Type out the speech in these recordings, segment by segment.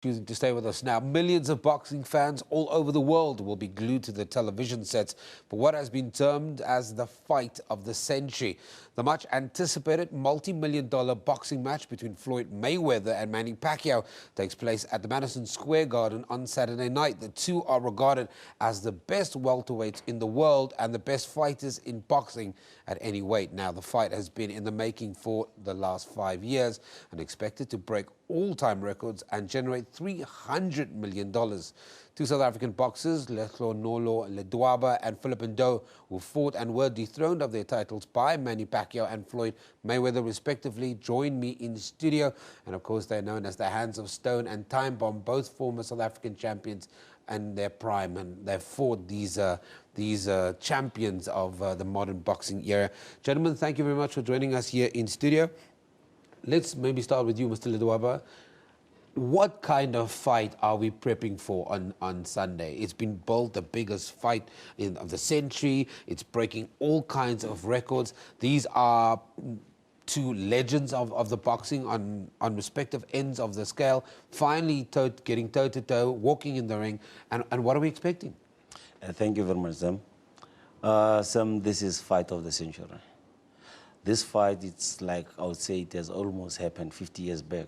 choosing to stay with us now. Millions of boxing fans all over the world will be glued to the television sets for what has been termed as the fight of the century. The much anticipated multi-million-dollar boxing match between Floyd Mayweather and Manny Pacquiao takes place at the Madison Square Garden on Saturday night. The two are regarded as the best welterweights in the world and the best fighters in boxing at any weight. Now, the fight has been in the making for the last 5 years and expected to break all-time records and generate $300 million. Two South African boxers, Lehlohonolo, Ledwaba and Phillip Ndou, who fought and were dethroned of their titles by Manny Pacquiao and Floyd Mayweather respectively, join me in studio. And of course, they're known as the Hands of Stone and Time Bomb, both former South African champions and their prime, and they've fought these champions of the modern boxing era. Gentlemen, thank you very much for joining us here in studio. Let's maybe start with you, Mr. Ledwaba. What kind of fight are we prepping for on Sunday? It's been billed the biggest fight of the century. It's breaking all kinds of records. These are two legends of the boxing on respective ends of the scale, finally getting toe-to-toe, walking in the ring. And what are we expecting? Thank you very much, Sam. Sam, this is fight of the century. This fight, it's like, I would say it has almost happened 50 years back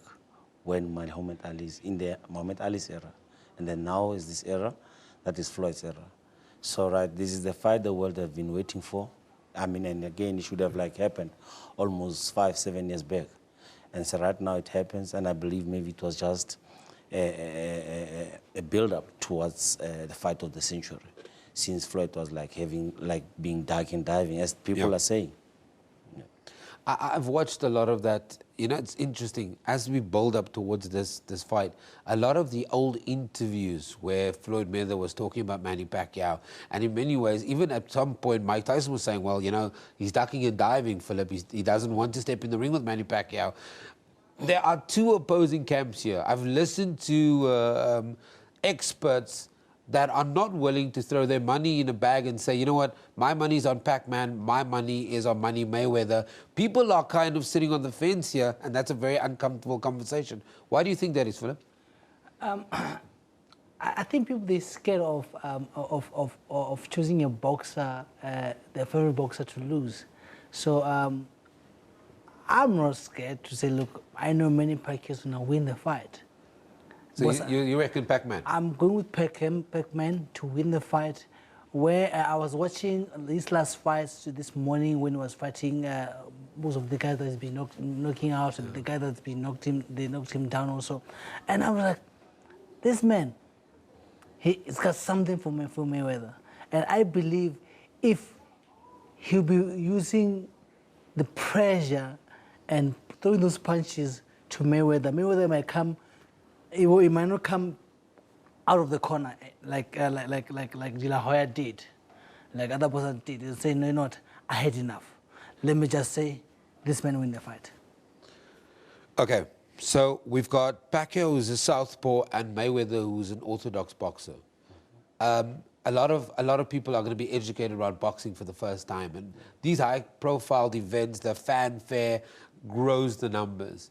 when Muhammad Ali is in the Muhammad Ali's era. And then now is this era, that is Floyd's era. So, right, this is the fight the world have been waiting for. I mean, and again, it should have like happened almost 5-7 years back. And so right now it happens, and I believe maybe it was just a build-up towards the fight of the century, since Floyd was like being dark and diving, as people are saying. I've watched a lot of that. You know, it's interesting. As we build up towards this fight, a lot of the old interviews where Floyd Mayweather was talking about Manny Pacquiao, and in many ways, even at some point, Mike Tyson was saying, well, you know, he's ducking and diving, Phillip. He doesn't want to step in the ring with Manny Pacquiao. There are two opposing camps here. I've listened to experts that are not willing to throw their money in a bag and say, you know what, my money's on Pac-Man, my money is on Manny Mayweather. People are kind of sitting on the fence here, and that's a very uncomfortable conversation. Why do you think that is, Phillip? I think people, they're scared of choosing a boxer, their favorite boxer, to lose. So I'm not scared to say, look, I know Manny Pacquiao is going to win the fight. So you reckon Pac-Man? I'm going with Pac-Man to win the fight. Where I was watching these last fights this morning when he was fighting most of the guys that's been knocking out, and the guy that's been knocked him down also. And I was like, this man, he's got something for Mayweather. And I believe if he'll be using the pressure and throwing those punches to Mayweather, Mayweather might come. It might not come out of the corner like De La Hoya did, like other person did. He'll say, no, not. I had enough. Let me just say, this man win the fight. Okay, so we've got Pacquiao, who's a Southpaw, and Mayweather, who's an Orthodox boxer. A lot of people are going to be educated around boxing for the first time, and these high-profile events, the fanfare grows the numbers.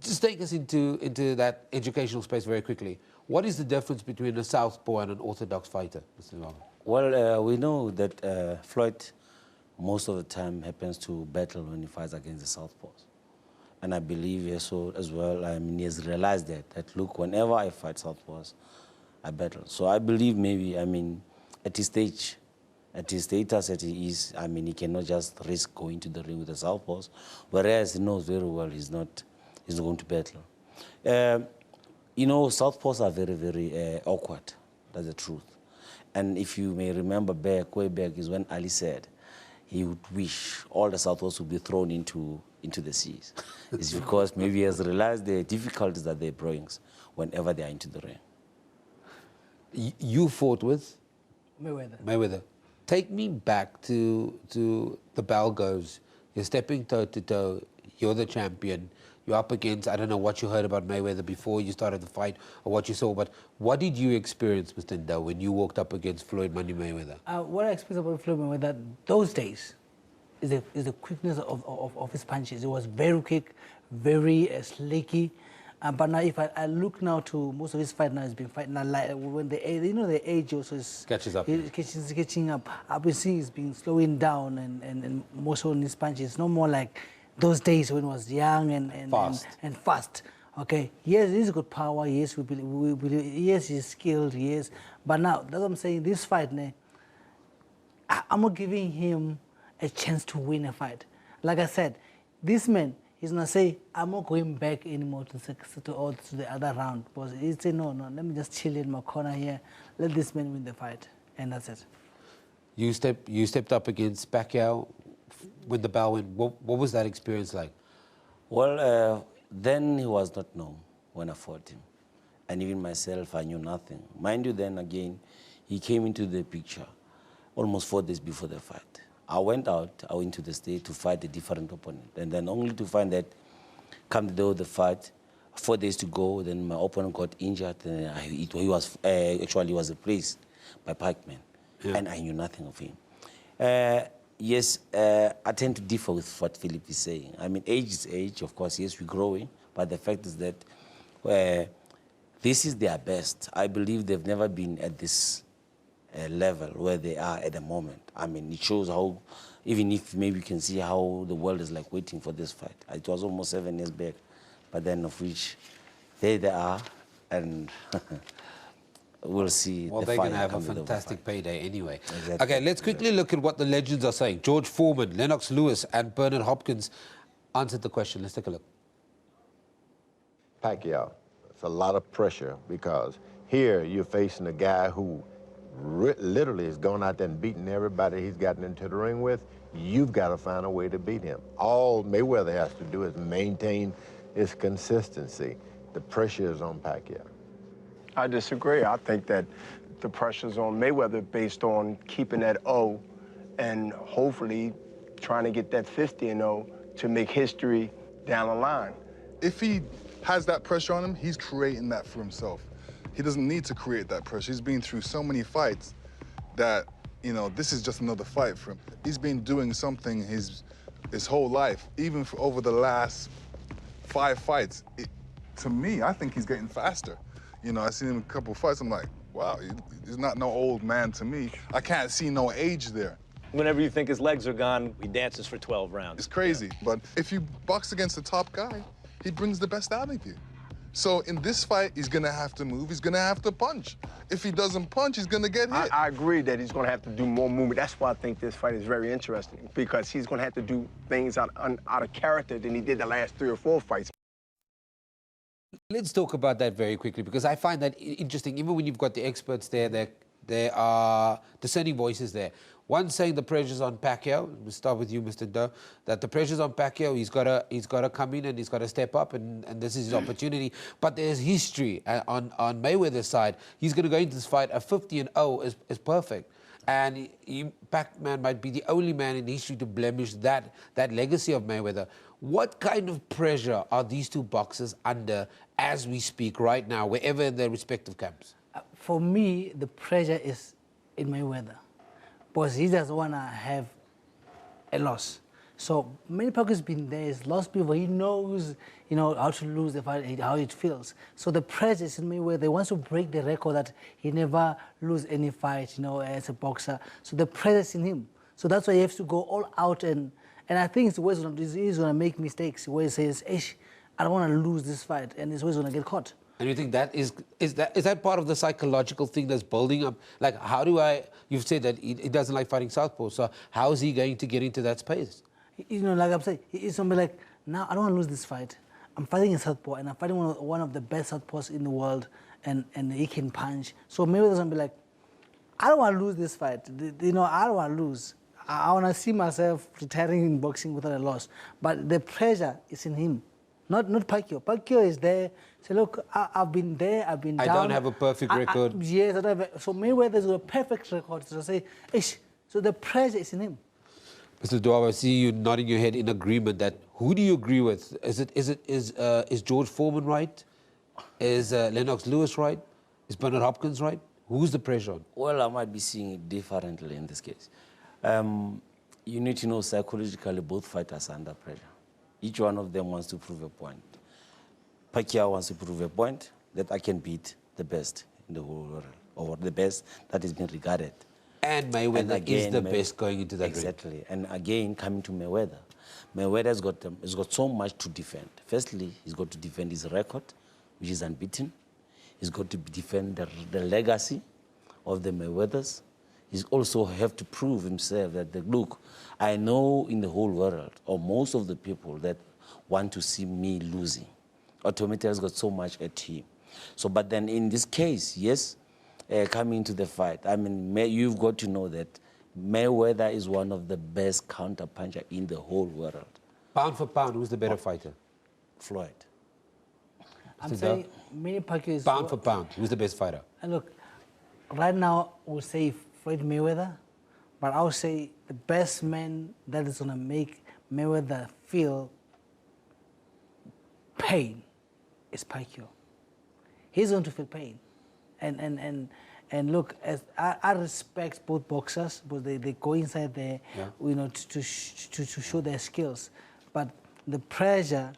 Just take us into that educational space very quickly. What is the difference between a Southpaw and an Orthodox fighter, Mr. Ndou? Well, we know that Floyd, most of the time, happens to battle when he fights against the Southpaws. And I believe so as well, I mean, he has realized that look, whenever I fight Southpaws, I battle. So I believe maybe, I mean, at his stage, at his status that he is, I mean, he cannot just risk going to the ring with the Southpaws, whereas he knows very well he's not going to battle. You know, Southpaws are very, very awkward. That's the truth. And if you may remember way back is when Ali said he would wish all the Southpaws would be thrown into the seas. It's because maybe he has realized the difficulties that they bring whenever they are into the ring. You fought with? Mayweather. Take me back to the bell goes. You're stepping toe-to-toe. You're the champion. You're up against, I don't know what you heard about Mayweather before you started the fight or what you saw, but what did you experience, Mr. Ndou, when you walked up against Floyd Manny Mayweather? What I experienced about Floyd Mayweather those days is the quickness of his punches. It was very quick, very slicky. But now, if I look now to most of his fight now, he's been fighting now, like when the age, the age also is Catches up. Catching up. I've been seeing he's been slowing down and more so in his punches. No more like those days when he was young and fast. Okay, yes, he's got power. Yes, we believe. Yes, he's skilled. Yes, but now that's what I'm saying. This fight, I'm not giving him a chance to win a fight. Like I said, this man, he's gonna say, I'm not going back anymore to the other round. Because he'd say, no, let me just chill in my corner here. Let this man win the fight, and that's it. You stepped up against Pacquiao when the bell went. What was that experience like? Well, then he was not known when I fought him. And even myself, I knew nothing. Mind you, then again, he came into the picture almost 4 days before the fight. I went to the state to fight a different opponent. And then only to find that come the day of the fight, 4 days to go, then my opponent got injured. And he was replaced by Pikeman. Yeah. And I knew nothing of him. Yes, I tend to differ with what Phillip is saying. I mean, age is age, of course, yes, we're growing, but the fact is that this is their best. I believe they've never been at this level where they are at the moment. I mean, it shows how, even if maybe you can see how the world is like waiting for this fight. It was almost 7 years back, but then of which there they are, and we'll see. Well, they're going to have a fantastic payday anyway. Exactly. Okay, let's quickly look at what the legends are saying. George Foreman, Lennox Lewis, and Bernard Hopkins answered the question. Let's take a look. Pacquiao, it's a lot of pressure because here you're facing a guy who literally has gone out there and beaten everybody he's gotten into the ring with. You've got to find a way to beat him. All Mayweather has to do is maintain his consistency. The pressure is on Pacquiao. I disagree. I think that the pressure's on Mayweather based on keeping that O and hopefully trying to get that 50-0 to make history down the line. If he has that pressure on him, he's creating that for himself. He doesn't need to create that pressure. He's been through so many fights that, you know, this is just another fight for him. He's been doing something his whole life, even for over the last 5 fights. To me, I think he's getting faster. You know, I seen him a couple of fights, I'm like, wow, he's not no old man to me. I can't see no age there. Whenever you think his legs are gone, he dances for 12 rounds. It's crazy, but if you box against the top guy, he brings the best out of you. So in this fight, he's gonna have to move, he's gonna have to punch. If he doesn't punch, he's gonna get hit. I agree that he's gonna have to do more movement. That's why I think this fight is very interesting, because he's gonna have to do things out of character than he did the last 3 or 4 fights. Let's talk about that very quickly, because I find that interesting. Even when you've got the experts there there are discerning voices there. One saying the pressure's on Pacquiao. We'll start with you, Mr. Ndou. That the pressure's on Pacquiao. He's got to come in and he's got to step up, and this is his opportunity. But there's history on Mayweather's side. He's going to go into this fight. A 50-0 is perfect. And Pac-Man might be the only man in history to blemish that legacy of Mayweather. What kind of pressure are these two boxers under as we speak right now, wherever in their respective camps? For me, the pressure is in Mayweather, because he doesn't want to have a loss. So Manny Pacquiao's been there, he's lost before, he knows, how to lose the fight, how it feels. So the pressure is in Mayweather. He wants to break the record that he never lose any fight, as a boxer. So the pressure is in him. So that's why he has to go all out, and I think he's always going to make mistakes where he says, I don't want to lose this fight, and he's always going to get caught. And you think that is that part of the psychological thing that's building up? Like, you've said that he doesn't like fighting Southpaw, so how is he going to get into that space? Like I'm saying, he's going to be like, now I don't want to lose this fight. I'm fighting a Southpaw, and I'm fighting one of the best Southpaws in the world, and he can punch. So Mayweather's going to be like, I don't want to lose this fight. I don't want to lose. I want to see myself retiring in boxing without a loss. But the pressure is in him, not Pacquiao. Pacquiao is there. Say, look, I've been there, I've been down. I don't have a perfect record. Yes, I don't have so Mayweather's got a perfect record. So say, so the pressure is in him. Mr. Ledwaba, I see you nodding your head in agreement. That who do you agree with? Is George Foreman right? Is Lennox Lewis right? Is Bernard Hopkins right? Who's the pressure on? Well, I might be seeing it differently in this case. You need to know psychologically both fighters are under pressure. Each one of them wants to prove a point. Pacquiao wants to prove a point that I can beat the best in the whole world, or the best that has been regarded. And Mayweather is the best going into that ring. Exactly. And again, coming to Mayweather, Mayweather's got so much to defend. Firstly, he's got to defend his record, which is unbeaten. He's got to defend the legacy of the Mayweathers. He's also have to prove himself that, look, I know in the whole world, or most of the people that want to see me losing, automatically has got so much at him. So, but then in this case, yes, coming into the fight, I mean, you've got to know that Mayweather is one of the best counter-puncher in the whole world. Pound for pound, who's the better fighter? Floyd. I'm saying Manny Pacquiao is... Pound for pound, who's the best fighter? And look, right now, we'll say Floyd Mayweather, but I would say the best man that is going to make Mayweather feel pain is Pacquiao. He's going to feel pain. And look, as I respect both boxers, but they go inside there, you know, to show their skills. But the pressure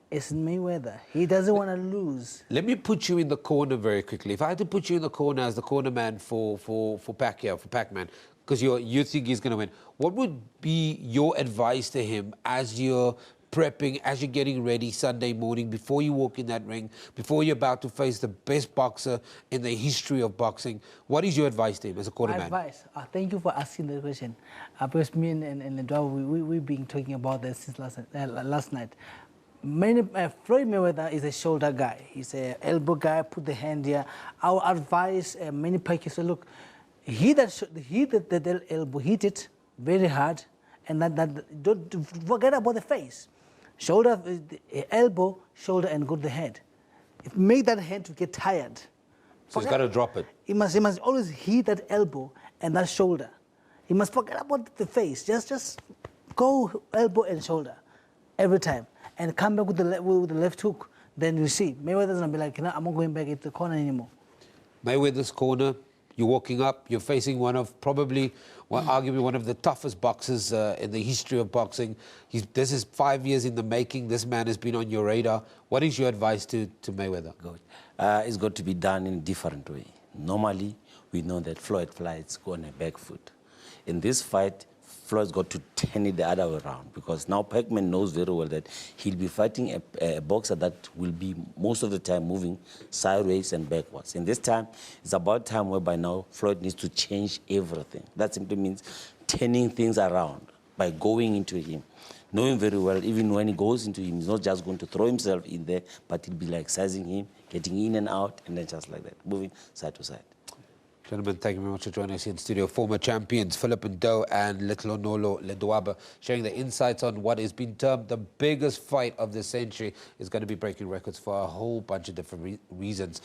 is Mayweather. He doesn't want to lose. Let me put you in the corner very quickly. If I had to put you in the corner as the corner man for Pacquiao, for Pac-Man, because you think he's going to win, what would be your advice to him as you're prepping, as you're getting ready Sunday morning, before you walk in that ring, before you're about to face the best boxer in the history of boxing? What is your advice to him as a corner man? Advice? Thank you for asking the question. Because me and Ledwaba, we've been talking about this since last night. Floyd Mayweather is a shoulder guy. He's an elbow guy, put the hand here. Our advice, Manny Pacquiao, so look, the elbow, hit it very hard, and don't forget about the face. Shoulder, elbow, shoulder, and go to the head. Make that hand to get tired. So he's got to drop it. He must always hit that elbow and that shoulder. He must forget about the face. Just go elbow and shoulder every time, and come back with the left hook. Then you see Mayweather's gonna be like, I'm not going back into the corner anymore. Mayweather's corner. You're walking up, you're facing arguably one of the toughest boxers in the history of boxing. This is 5 years in the making. This man has been on your radar. What is your advice to Mayweather? Good. It's got to be done in a different way. Normally, we know that Floyd fights go on a back foot. In this fight, Floyd's got to turn it the other way around, because now Pac-Man knows very well that he'll be fighting a boxer that will be most of the time moving sideways and backwards. And this time, it's about time whereby now Floyd needs to change everything. That simply means turning things around by going into him. Knowing very well, even when he goes into him, he's not just going to throw himself in there, but he'll be like sizing him, getting in and out, and then just like that, moving side to side. Gentlemen, thank you very much for joining us here in studio. Former champions Phillip and Ndou and Lehlohonolo Ledwaba sharing their insights on what has been termed the biggest fight of the century. Is going to be breaking records for a whole bunch of different reasons.